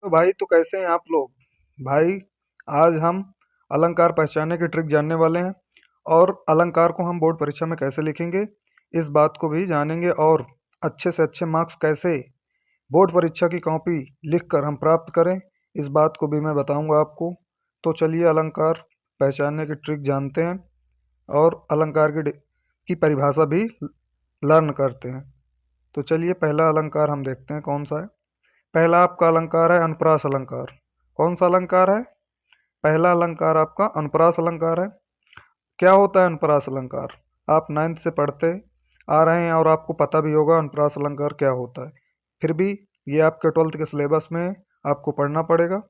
तो भाई, तो कैसे हैं आप लोग? भाई, आज हम अलंकार पहचानने की ट्रिक जानने वाले हैं। और अलंकार को हम बोर्ड परीक्षा में कैसे लिखेंगे, इस बात को भी जानेंगे। और अच्छे से अच्छे मार्क्स कैसे बोर्ड परीक्षा की कॉपी लिखकर हम प्राप्त करें, इस बात को भी मैं बताऊंगा आपको। तो चलिए अलंकार पहचानने की ट्रिक जानते हैं और अलंकार की परिभाषा भी लर्न करते हैं। तो चलिए पहला अलंकार हम देखते हैं कौन सा है। पहला आपका अलंकार है अनुप्रास अलंकार। कौन सा अलंकार है? पहला अलंकार आपका अनुप्रास अलंकार है। क्या होता है अनुप्रास अलंकार? आप नाइन्थ से पढ़ते आ रहे हैं और आपको पता भी होगा अनुप्रास अलंकार क्या होता है। फिर भी ये आपके 12th के सिलेबस में है, आपको पढ़ना पड़ेगा।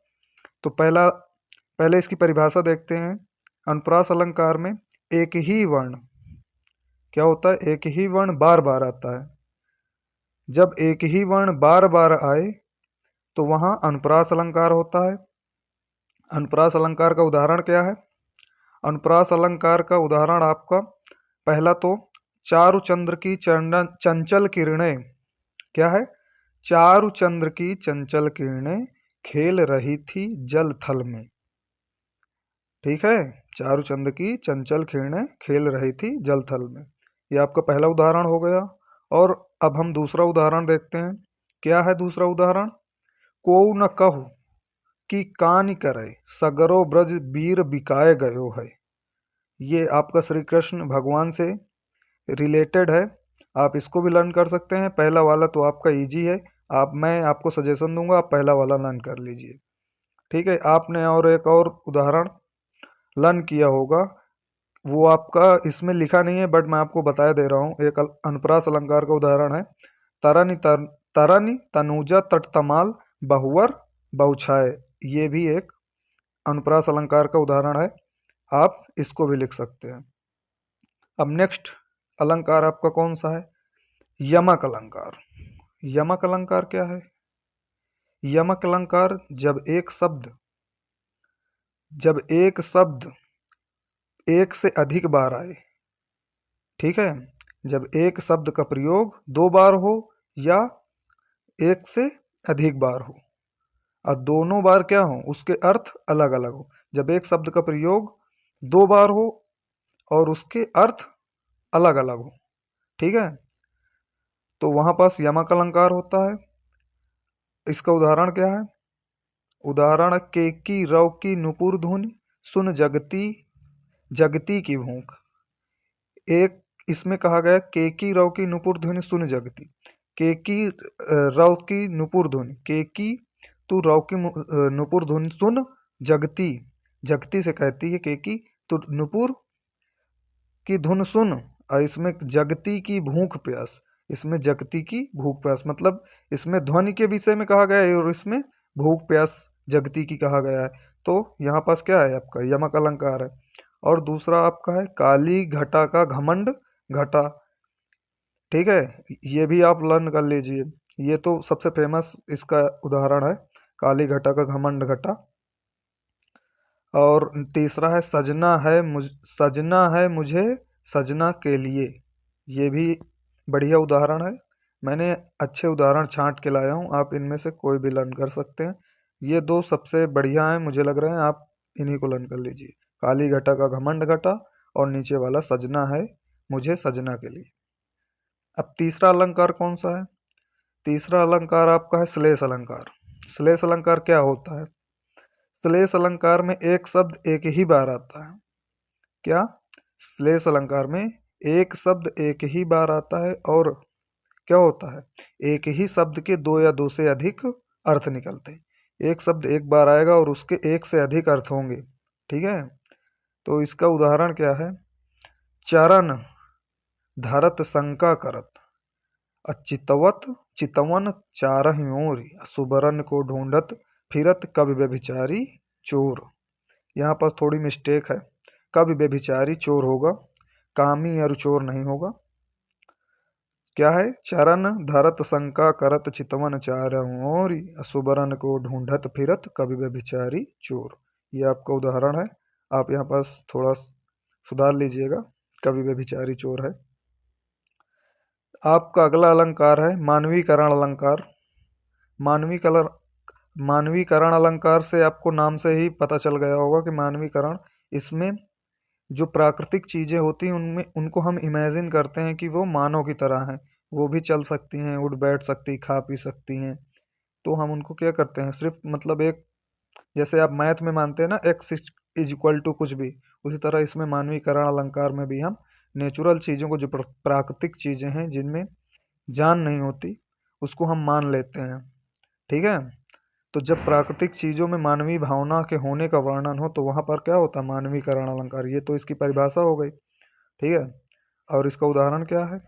तो पहले इसकी परिभाषा देखते हैं। अनुप्रास अलंकार में एक ही वर्ण, क्या होता है, एक ही वर्ण बार बार आता है। जब एक ही वर्ण बार बार आए तो वहां अनुप्रास अलंकार होता है। अनुप्रास अलंकार का उदाहरण क्या है? अनुप्रास अलंकार का उदाहरण आपका पहला तो चारु चंद्र की चंचल किरणें। क्या है? चारु चंद्र की चंचल किरणें खेल रही थी जल थल में। ठीक है, चारु चंद्र की चंचल किरणें खेल रही थी जल थल में। ये आपका पहला उदाहरण हो गया। और अब हम दूसरा उदाहरण देखते हैं। क्या है दूसरा उदाहरण? को न कहु कि कानि करे सगरो ब्रज वीर बिकाए गयो है। ये आपका श्री कृष्ण भगवान से रिलेटेड है। आप इसको भी लर्न कर सकते हैं। पहला वाला तो आपका इजी है। मैं आपको सजेशन दूंगा, आप पहला वाला लर्न कर लीजिए। ठीक है, आपने और एक और उदाहरण लर्न किया होगा, वो आपका इसमें लिखा नहीं है बट मैं आपको बताया दे रहा हूँ। एक अनुप्रास अलंकार का उदाहरण है, तरनी तनुजा तटतमाल बहुवर बहुछाए। ये भी एक अनुप्रास अलंकार का उदाहरण है, आप इसको भी लिख सकते हैं। अब नेक्स्ट अलंकार आपका कौन सा है? यमक अलंकार। यमक अलंकार क्या है? यमक अलंकार जब एक शब्द एक से अधिक बार आए। ठीक है, जब एक शब्द का प्रयोग दो बार हो या एक से अधिक बार हो और दोनों बार क्या हो, उसके अर्थ अलग अलग हो। जब एक शब्द का प्रयोग दो बार हो और उसके अर्थ अलग अलग हो, ठीक है, तो वहां पास यमक अलंकार होता है। इसका उदाहरण क्या है? उदाहरण केकी रव की नुपुर धुन सुन जगती जगती की भूख। एक इसमें कहा गया केकी रव की नुपुर ध्वनि सुन जगती। केकी रव की नुपुर ध्वनि, केकी तू रव की नुपुर ध्वनि सुन जगती। जगती से कहती है केकी तू नुपुर की धुन सुन। और इसमें जगती की भूख प्यास, इसमें जगती की भूख प्यास मतलब इसमें ध्वनि के विषय में कहा गया है और इसमें भूख प्यास जगती की कहा गया है। तो यहाँ पास क्या है आपका यमक अलंकार है। और दूसरा आपका है काली घटा का घमंड घटा। ठीक है, ये भी आप लर्न कर लीजिए। ये तो सबसे फेमस इसका उदाहरण है, काली घटा का घमंड घटा। और तीसरा है सजना है मुझे सजना के लिए। ये भी बढ़िया उदाहरण है। मैंने अच्छे उदाहरण छांट के लाया हूँ, आप इनमें से कोई भी लर्न कर सकते हैं। ये दो सबसे बढ़िया हैं मुझे लग रहे हैं, आप इन्हीं को लर्न कर लीजिए। काली घटा का घमंड घटा और नीचे वाला सजना है मुझे सजना के लिए। अब तीसरा अलंकार कौन सा है? तीसरा अलंकार आपका है श्लेष अलंकार। श्लेष अलंकार क्या होता है? श्लेष अलंकार में एक शब्द एक ही बार आता है। क्या? श्लेष अलंकार में एक शब्द एक ही बार आता है और क्या होता है, एक ही शब्द के दो या दो से अधिक अर्थ निकलते हैं। एक शब्द एक बार आएगा और उसके एक से अधिक अर्थ होंगे। ठीक है, तो इसका उदाहरण क्या है? चरण धरत शंका करत अचितवत चितवन चारहि ओर सुबरन को ढूंढत फिरत कवि व्यभिचारी चोर। यहाँ पर थोड़ी मिस्टेक है, कवि व्यभिचारी चोर होगा, कामी और चोर नहीं होगा। क्या है? चरण धरत शंका करत चितवन चारहि ओर सुबरन को ढूंढत फिरत कवि व्यभिचारी चोर। ये आपका उदाहरण है, आप यहाँ पास थोड़ा सुधार लीजिएगा, कवि व्यभिचारी चोर है। आपका अगला अलंकार है मानवीकरण अलंकार। मानवीकरण अलंकार से आपको नाम से ही पता चल गया होगा कि मानवीकरण, इसमें जो प्राकृतिक चीजें होती हैं उनमें उनको हम इमेजिन करते हैं कि वो मानव की तरह हैं, वो भी चल सकती हैं, उठ बैठ सकती, खा पी सकती हैं। तो हम उनको क्या करते हैं, सिर्फ मतलब एक, जैसे आप मैथ में मानते हैं ना एक्स इज इक्वल टू कुछ भी, उसी तरह इसमें मानवीकरण अलंकार में भी हम नेचुरल चीज़ों को, जो प्राकृतिक चीज़ें हैं जिनमें जान नहीं होती, उसको हम मान लेते हैं। ठीक है। तो जब प्राकृतिक चीज़ों में मानवीय भावना के होने का वर्णन हो तो वहाँ पर क्या होता है, मानवीकरण अलंकार। ये तो इसकी परिभाषा हो गई। ठीक है। और इसका उदाहरण क्या है,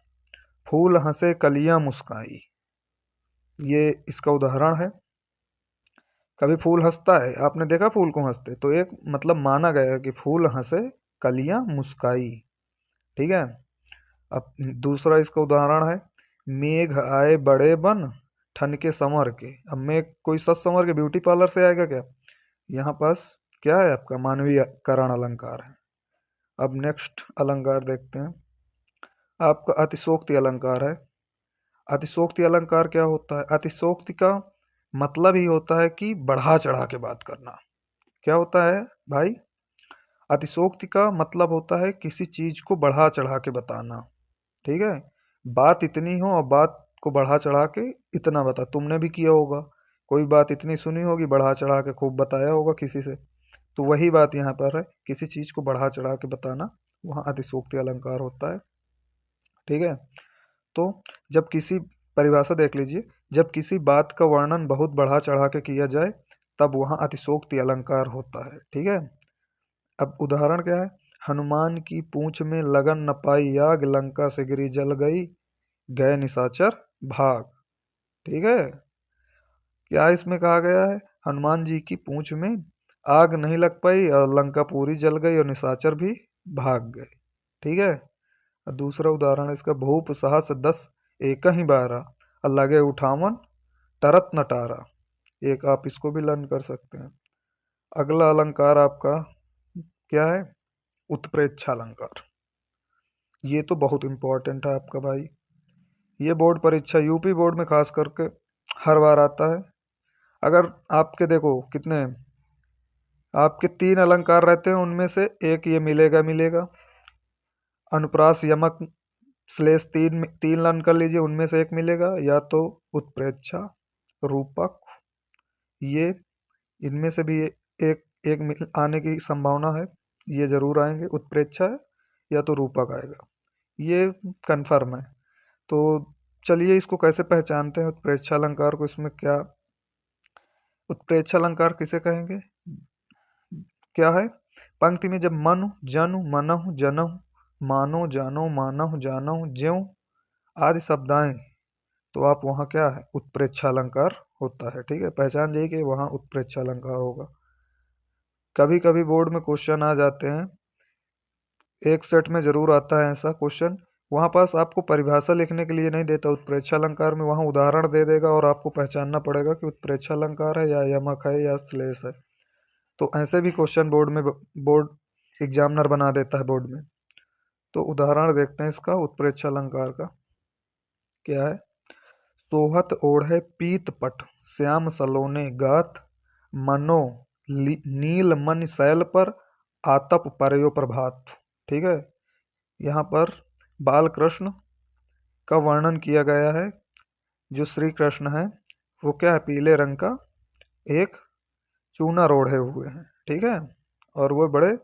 फूल हंसे कलियां मुस्काई, ये इसका उदाहरण है। कभी फूल हंसता है, आपने देखा फूल को हंसते, तो एक मतलब माना गया है कि फूल हंसे कलियां मुस्काई। ठीक है। अब दूसरा इसका उदाहरण है, मेघ आए बड़े बन ठनके संवर के। अब मेघ कोई सच संवर के ब्यूटी पार्लर से आएगा क्या? यहाँ पास क्या है, आपका मानवीय करण अलंकार है। अब नेक्स्ट अलंकार देखते हैं, आपका अतिशोक्ति अलंकार है। अतिशोक्ति अलंकार क्या होता है? अतिशोक्ति का मतलब ही होता है कि बढ़ा चढ़ा के बात करना। क्या होता है भाई? अतिशोक्ति का मतलब होता है किसी चीज को बढ़ा चढ़ा के बताना। ठीक है। बात इतनी हो और बात को बढ़ा चढ़ा के इतना बता, तुमने भी किया होगा, कोई बात इतनी सुनी होगी, बढ़ा चढ़ा के खूब बताया होगा किसी से। तो वही बात यहाँ पर है, किसी चीज को बढ़ा चढ़ा के बताना, वहाँ अतिशोक्ति अलंकार होता है। ठीक है। तो जब किसी, परिभाषा देख लीजिए, जब किसी बात का वर्णन बहुत बढ़ा चढ़ा के किया जाए तब वहाँ अतिशोक्ति अलंकार होता है। ठीक है। अब उदाहरण क्या है, हनुमान की पूंछ में लगन न पाई आग, लंका से गिरी जल गई, गए निशाचर भाग। ठीक है। क्या इसमें कहा गया है, हनुमान जी की पूंछ में आग नहीं लग पाई और लंका पूरी जल गई और निशाचर भी भाग गए। ठीक है। और दूसरा उदाहरण है इसका, भूप सहस 10 एक ही 12, और लगे उठावन टरत न टारा। एक आप इसको भी लर्न कर सकते हैं। अगला अलंकार आपका क्या है, उत्प्रेक्षा अलंकार। ये तो बहुत इंपॉर्टेंट है आपका भाई, ये बोर्ड परीक्षा, यूपी बोर्ड में खास करके हर बार आता है। अगर आपके देखो कितने, आपके 3 अलंकार रहते हैं, उनमें से एक ये मिलेगा मिलेगा। अनुप्रास यमक स्लेश 3 लर्न कर लीजिए, उनमें से एक मिलेगा, या तो उत्प्रेक्षा, रूपक, ये इनमें से भी एक एक आने की संभावना है। ये जरूर आएंगे, उत्प्रेक्षा है या तो रूपक आएगा, ये कंफर्म है। तो चलिए इसको कैसे पहचानते हैं उत्प्रेक्षा अलंकार को, इसमें क्या, उत्प्रेक्षा अलंकार किसे कहेंगे, क्या है, पंक्ति में जब मनु जनु मनहु जनहु मानो जानो मानहु जानहु ज्यों आदि शब्द आए तो आप वहाँ क्या है, उत्प्रेक्षा अलंकार होता है। ठीक है, पहचान जाइए कि वहाँ उत्प्रेक्षा अलंकार होगा। कभी कभी बोर्ड में क्वेश्चन आ जाते हैं, एक सेट में जरूर आता है ऐसा क्वेश्चन, वहाँ पास आपको परिभाषा लिखने के लिए नहीं देता उत्प्रेक्षा अलंकार में, वहाँ उदाहरण दे देगा और आपको पहचानना पड़ेगा कि उत्प्रेक्षा अलंकार है या यमक है या श्लेष है। तो ऐसे भी क्वेश्चन बोर्ड में, बोर्ड एग्जामिनर बना देता है बोर्ड में। तो उदाहरण देखते हैं इसका उत्प्रेक्षा अलंकार का, क्या है, सोहत ओढ़े पीत पट श्याम सलोने गात, मनो नील मन शैल पर आतप परयो प्रभात। ठीक है। यहाँ पर बाल कृष्ण का वर्णन किया गया है। जो श्री कृष्ण है वो क्या है, पीले रंग का एक चूनर ओढ़े हुए हैं। ठीक है। और वो बड़े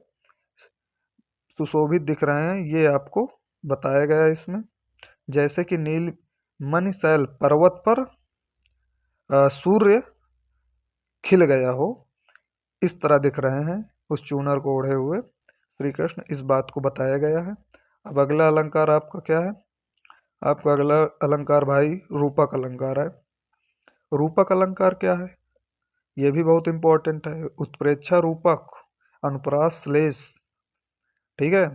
सुशोभित दिख रहे हैं, ये आपको बताया गया है इसमें। जैसे कि नील मणिशैल पर्वत पर सूर्य खिल गया हो, इस तरह दिख रहे हैं उस चूनर को ओढ़े हुए श्री कृष्ण, इस बात को बताया गया है। अब अगला अलंकार आपका क्या है, आपका अगला अलंकार भाई रूपक अलंकार है। रूपक अलंकार क्या है, ये भी बहुत इंपॉर्टेंट है। उत्प्रेक्षा, रूपक, अनुप्रास, श्लेष, ठीक है,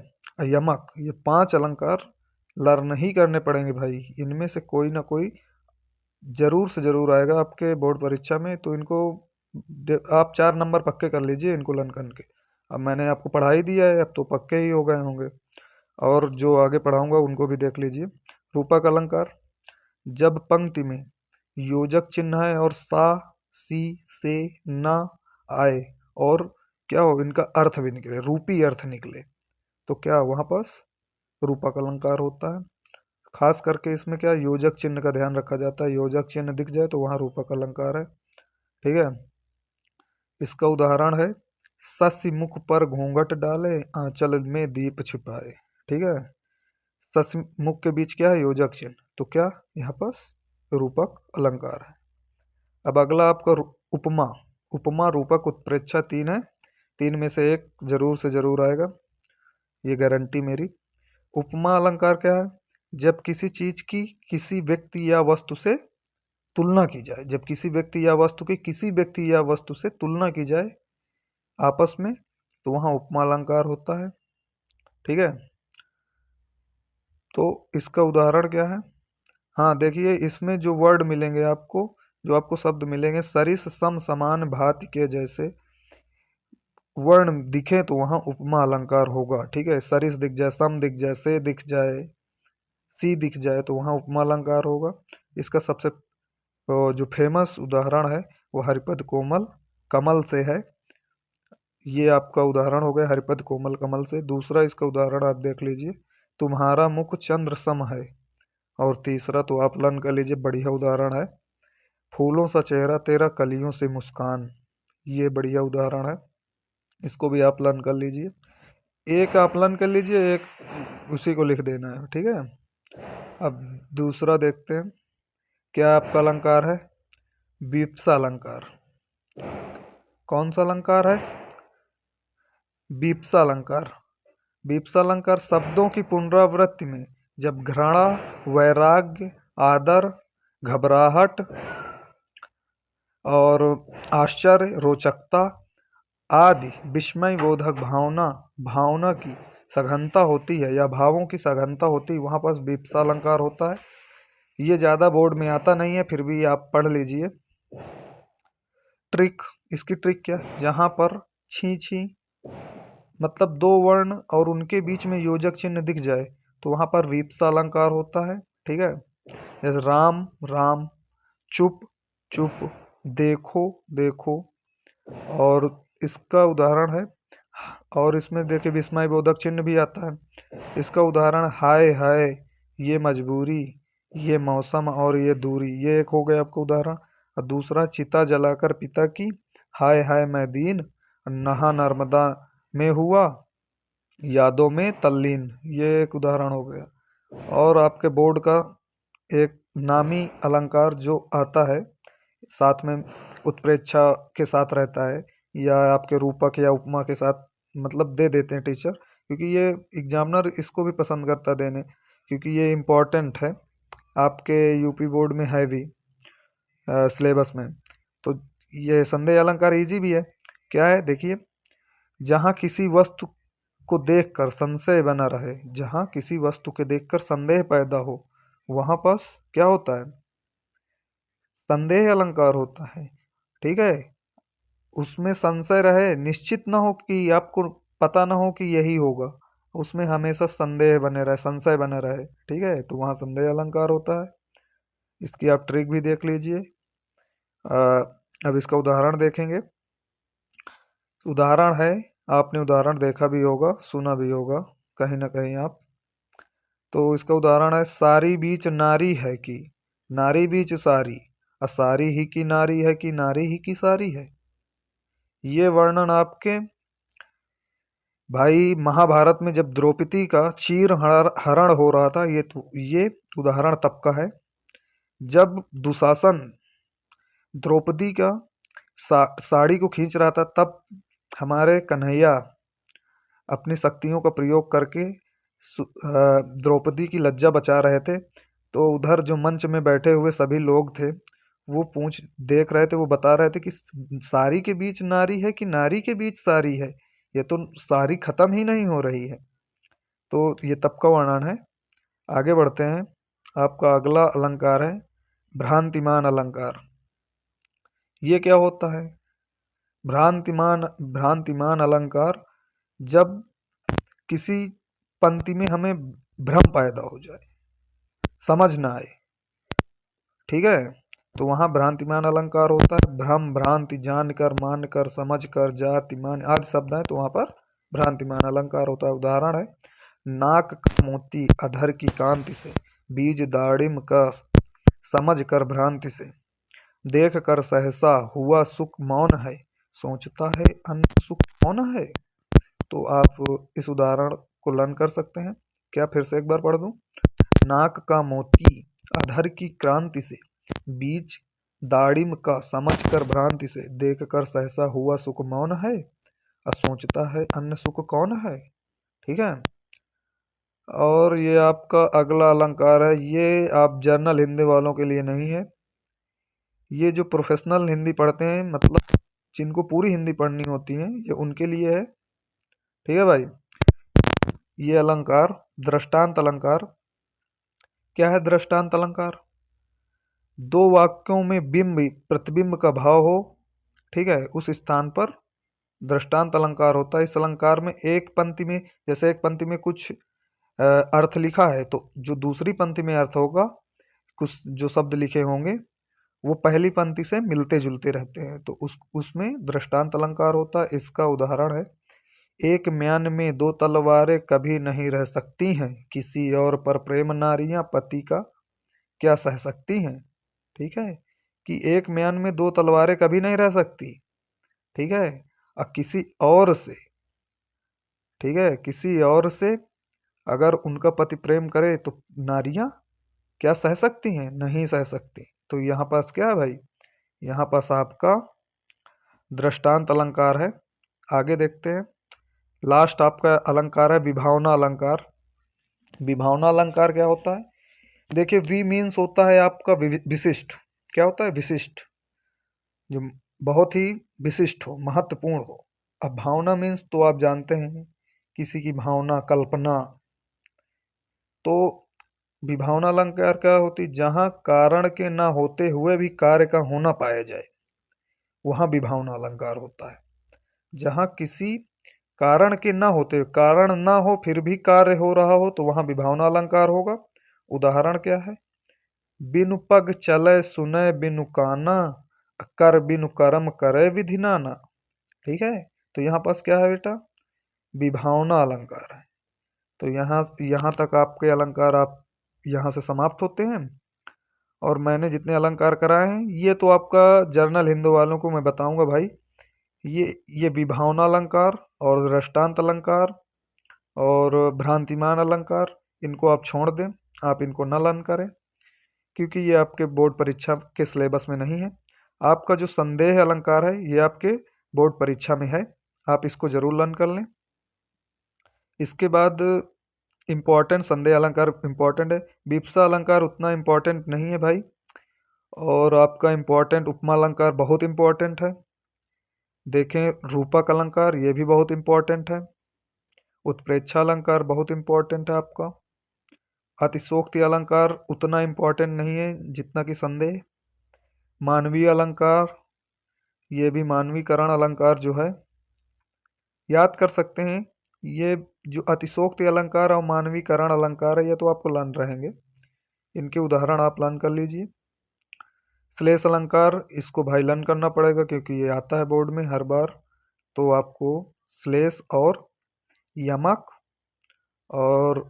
और यमक, ये 5 अलंकार लर्न ही करने पड़ेंगे भाई। इनमें से कोई ना कोई जरूर से जरूर आएगा आपके बोर्ड परीक्षा में, तो इनको आप 4 नंबर पक्के कर लीजिए इनको लर्न करके। अब मैंने आपको पढ़ा ही दिया है, अब तो पक्के ही हो गए होंगे, और जो आगे पढ़ाऊंगा उनको भी देख लीजिए। रूपक अलंकार, जब पंक्ति में योजक चिन्ह है और सा सी से ना आए और क्या हो, इनका अर्थ भी निकले, रूपी अर्थ निकले, तो क्या वहां पास रूपक अलंकार होता है। खास करके इसमें क्या योजक चिन्ह का ध्यान रखा जाता है, योजक चिन्ह दिख जाए तो वहां रूपक अलंकार है। ठीक है। इसका उदाहरण है, सस्य मुख पर घूंघट डाले आंचल में दीप छिपाए। ठीक है। सस्य मुख के बीच क्या है, योजक चिन्ह, तो क्या यहाँ पास रूपक अलंकार है। अब अगला आपका उपमा। उपमा रूपक उत्प्रेक्षा तीन है, तीन में से एक जरूर से जरूर आएगा, ये गारंटी मेरी। उपमा अलंकार क्या है, जब किसी चीज की किसी व्यक्ति या वस्तु से तुलना की जाए, जब किसी व्यक्ति या वस्तु की किसी व्यक्ति या वस्तु से तुलना की जाए आपस में, तो वहां उपमा अलंकार होता है। ठीक है। तो इसका उदाहरण क्या है, हाँ देखिए इसमें जो वर्ड मिलेंगे आपको, जो आपको शब्द मिलेंगे, सरिस सम समान भांति के जैसे वर्ण दिखे तो वहां उपमा अलंकार होगा। ठीक है। सरिस दिख जाए, सम दिख जाए, से दिख जाए, सी दिख जाए तो वहां उपमा अलंकार होगा। इसका सबसे जो फेमस उदाहरण है वो हरिपद कोमल कमल से है। ये आपका उदाहरण हो गया हरिपद कोमल कमल से। दूसरा इसका उदाहरण आप देख लीजिए, तुम्हारा मुख चंद्र सम है। और तीसरा तो आप लर्न कर लीजिए, बढ़िया उदाहरण है, फूलों सा चेहरा तेरा कलियों से मुस्कान। ये बढ़िया उदाहरण है, इसको भी आप लर्न कर लीजिए। एक आप लर्न कर लीजिए, एक उसी को लिख देना है। ठीक है। अब दूसरा देखते हैं, क्या आपका अलंकार है, बीप्सा अलंकार। कौन सा अलंकार है, बीप्सा अलंकार। बीप्सा अलंकार शब्दों की पुनरावृत्ति में जब घृणा, वैराग्य, आदर, घबराहट और आश्चर्य, रोचकता आदि विस्मय बोधक भावना भावना की सघनता होती है, या भावों की सघनता होती है, वहां पास बीप्सा अलंकार होता है। ये ज्यादा बोर्ड में आता नहीं है, फिर भी आप पढ़ लीजिए। ट्रिक, इसकी ट्रिक क्या है, जहां पर छी छी मतलब दो वर्ण और उनके बीच में योजक चिन्ह दिख जाए तो वहां पर वीप्सा अलंकार होता है। ठीक है। जैसे राम राम, चुप चुप, देखो देखो। और इसका उदाहरण है, और इसमें देखिए विस्मय बोधक चिन्ह भी आता है। इसका उदाहरण हाय हाय, ये मजबूरी, ये मौसम और ये दूरी, ये एक हो गया आपका उदाहरण। और दूसरा चिता जलाकर पिता की, हाय हाय मैं दीन, नहा नर्मदा में हुआ, यादों में तल्लीन, ये एक उदाहरण हो गया। और आपके बोर्ड का एक नामी अलंकार जो आता है साथ में उत्प्रेक्षा के साथ रहता है, या आपके रूपक या उपमा के साथ मतलब दे देते हैं टीचर, क्योंकि ये एग्जामिनर इसको भी पसंद करता देने, क्योंकि ये इम्पोर्टेंट है आपके यूपी बोर्ड में है भी सिलेबस में। तो ये संदेह अलंकार इजी भी है। क्या है देखिए, जहाँ किसी वस्तु को देखकर संशय बना रहे, जहाँ किसी वस्तु के देखकर संदेह पैदा हो, वहां पास क्या होता है, संदेह अलंकार होता है। ठीक है। उसमें संशय रहे, निश्चित ना हो कि आपको पता ना हो कि यही होगा, उसमें हमेशा संदेह बने रहे, संशय बने रहे। ठीक है, तो वहां संदेह अलंकार होता है। इसकी आप ट्रिक भी देख लीजिए। अब इसका उदाहरण देखेंगे। उदाहरण है, आपने उदाहरण देखा भी होगा, सुना भी होगा कहीं ना कहीं आप। तो इसका उदाहरण है, सारी बीच नारी है कि, नारी बीच सारी, असारी ही की नारी है कि नारी ही की सारी है। ये वर्णन आपके भाई महाभारत में जब द्रौपदी का चीर हरण हो रहा था, ये उदाहरण तब का है जब दुशासन द्रौपदी का साड़ी को खींच रहा था, तब हमारे कन्हैया अपनी शक्तियों का प्रयोग करके द्रौपदी की लज्जा बचा रहे थे। तो उधर जो मंच में बैठे हुए सभी लोग थे, वो पूछ देख रहे थे, वो बता रहे थे कि सारी के बीच नारी है कि नारी के बीच सारी है, ये तो सारी खत्म ही नहीं हो रही है। तो ये तब का वर्णन है। आगे बढ़ते हैं। आपका अगला अलंकार है भ्रांतिमान अलंकार। ये क्या होता है, भ्रांतिमान भ्रांतिमान अलंकार, जब किसी पंक्ति में हमें भ्रम पैदा हो जाए, समझ ना आए। ठीक है। तो वहाँ भ्रांतिमान अलंकार होता है। भ्रम, भ्रांति, जानकर, मानकर, समझकर, जाति, मान आदि शब्द हैं तो वहाँ पर भ्रांतिमान अलंकार होता है। उदाहरण है, नाक का मोती अधर की कांति से, बीज दाड़िम का समझ कर भ्रांति से, देख कर सहसा हुआ सुख मौन है, सोचता है अन्य सुख कौन है। तो आप इस उदाहरण को लर्न कर सकते हैं। क्या फिर से एक बार पढ़ दूं? नाक का मोती अधर की क्रांति से, बीज दाड़िम का समझ कर भ्रांति से, देख कर सहसा हुआ सुख मौन है, और सोचता है अन्य सुख कौन है। ठीक है। और ये आपका अगला अलंकार है, ये आप जर्नल हिंदी वालों के लिए नहीं है, ये जो प्रोफेशनल हिंदी पढ़ते हैं, मतलब जिनको पूरी हिंदी पढ़नी होती है, ये उनके लिए है। ठीक है भाई। ये अलंकार दृष्टांत अलंकार। क्या है दृष्टांत अलंकार? दो वाक्यों में बिंब प्रतिबिंब का भाव हो, ठीक है, उस स्थान पर दृष्टांत अलंकार होता है। इस अलंकार में एक पंक्ति में, जैसे एक पंक्ति में कुछ अर्थ लिखा है, तो जो दूसरी पंक्ति में अर्थ होगा, कुछ जो शब्द लिखे होंगे वो पहली पंक्ति से मिलते जुलते रहते हैं, तो उसमें दृष्टांत अलंकार होता है। इसका उदाहरण है, एक म्यान में दो तलवारें कभी नहीं रह सकती हैं, किसी और पर प्रेम नारियां पति का क्या सह सकती हैं। ठीक है, कि एक म्यान में दो तलवारें कभी नहीं रह सकती, ठीक है, और किसी और से, ठीक है, किसी और से अगर उनका पति प्रेम करे तो नारियां क्या सह सकती हैं? नहीं सह सकती। तो यहाँ पास क्या है भाई? यहाँ पास आपका दृष्टांत अलंकार है। आगे देखते हैं। लास्ट आपका अलंकार है विभावना अलंकार। विभावना अलंकार क्या होता है? देखिए, वी मीन्स होता है आपका विशिष्ट। क्या होता है? विशिष्ट, जो बहुत ही विशिष्ट हो, महत्वपूर्ण हो। अब भावना मीन्स तो आप जानते हैं, किसी की भावना, कल्पना। तो विभावना अलंकार क्या होती? जहां कारण के ना होते हुए भी कार्य का होना पाया जाए, वहां विभावना अलंकार होता है। जहां किसी कारण के ना होते, कारण ना हो फिर भी कार्य हो रहा हो, तो वहां विभावना अलंकार होगा। उदाहरण क्या है? बिनु पग चले सुने बिनु काना, कर बिनु कर्म करे विधि नाना। ठीक है, तो यहाँ पास क्या है बेटा? विभावना अलंकार है। तो यहाँ यहाँ तक आपके अलंकार आप यहाँ से समाप्त होते हैं। और मैंने जितने अलंकार कराए हैं, ये तो आपका जर्नल हिंदू वालों को मैं बताऊंगा भाई। ये विभावना अलंकार और दृष्टांत अलंकार और भ्रांतिमान अलंकार, इनको आप छोड़ दें, आप इनको न लर्न करें, क्योंकि ये आपके बोर्ड परीक्षा के सिलेबस में नहीं है। आपका जो संदेह अलंकार है, ये आपके बोर्ड परीक्षा में है, आप इसको जरूर लर्न कर लें। इसके बाद इम्पोर्टेंट संदेह अलंकार इम्पोर्टेंट है, विप्सा अलंकार उतना इम्पोर्टेंट नहीं है भाई। और आपका इम्पोर्टेंट उपमा अलंकार बहुत इम्पोर्टेंट है। देखें, रूपक अलंकार ये भी बहुत इम्पोर्टेंट है। उत्प्रेक्षा अलंकार बहुत इम्पोर्टेंट है आपका। अतिशोक्ति अलंकार उतना इम्पोर्टेंट नहीं है जितना कि संदेह। मानवीय अलंकार, ये भी मानवीकरण अलंकार जो है, याद कर सकते हैं। ये जो अतिशोक्ति अलंकार और मानवीकरण अलंकार है, ये तो आपको लर्न रहेंगे, इनके उदाहरण आप लर्न कर लीजिए। श्लेष अलंकार, इसको भाई लर्न करना पड़ेगा क्योंकि ये आता है बोर्ड में हर बार। तो आपको श्लेष और यमक और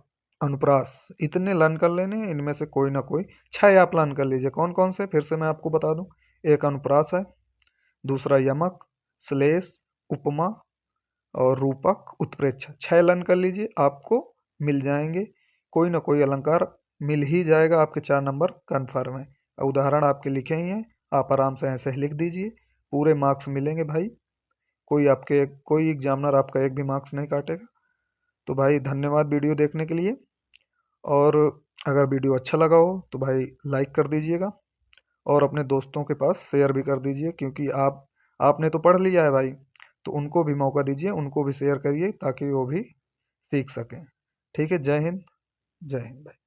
अनुप्रास इतने लर्न कर लेने हैं, इनमें से कोई ना कोई 6 आप लर्न कर लीजिए। कौन कौन से, फिर से मैं आपको बता दूं। एक अनुप्रास है, दूसरा यमक, श्लेष, उपमा और रूपक, उत्प्रेक्षा। 6 लर्न कर लीजिए, आपको मिल जाएंगे, कोई ना कोई अलंकार मिल ही जाएगा, आपके 4 नंबर कन्फर्म है। उदाहरण आपके लिखे ही हैं, आप आराम से ऐसे ही लिख दीजिए, पूरे मार्क्स मिलेंगे भाई। कोई एग्जामिनर आपका एक भी मार्क्स नहीं काटेगा। तो भाई धन्यवाद वीडियो देखने के लिए। और अगर वीडियो अच्छा लगा हो तो भाई लाइक कर दीजिएगा, और अपने दोस्तों के पास शेयर भी कर दीजिए, क्योंकि आपने तो पढ़ लिया है भाई, तो उनको भी मौका दीजिए, उनको भी शेयर करिए ताकि वो भी सीख सकें। ठीक है, जय हिंद, जय हिंद भाई।